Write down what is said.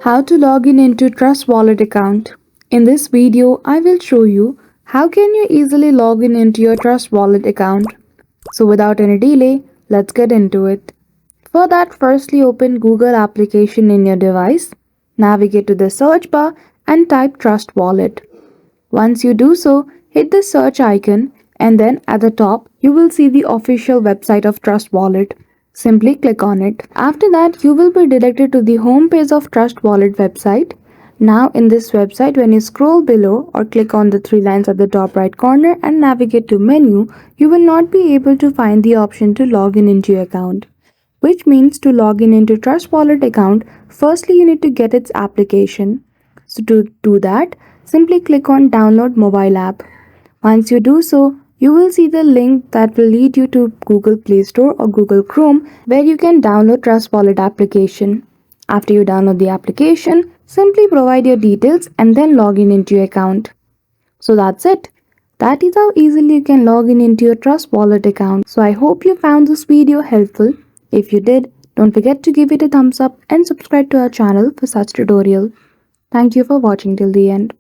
How to log in into TrustWallet account. In this video, I will show you how can you easily log in into your TrustWallet account. So without any delay, let's get into it. For that, firstly open Google application in your device, navigate to the search bar and type TrustWallet. Once you do so, hit the search icon and then at the top you will see the official website of TrustWallet. Simply click on it. After that, you will be directed to the home page of TrustWallet website. Now in this website, when you scroll below or click on the three lines at the top right corner and navigate to menu, you will not be able to find the option to log in into your account. Which means to log in into TrustWallet account, firstly you need to get its application. So to do that, simply click on download mobile app. Once you do so, you will see the link that will lead you to Google Play Store or Google Chrome where you can download TrustWallet application. After you download the application, simply provide your details and then log in into your account. So that's it. That is how easily you can log in into your TrustWallet account. So I hope you found this video helpful. If you did, don't forget to give it a thumbs up and subscribe to our channel for such tutorial. Thank you for watching till the end.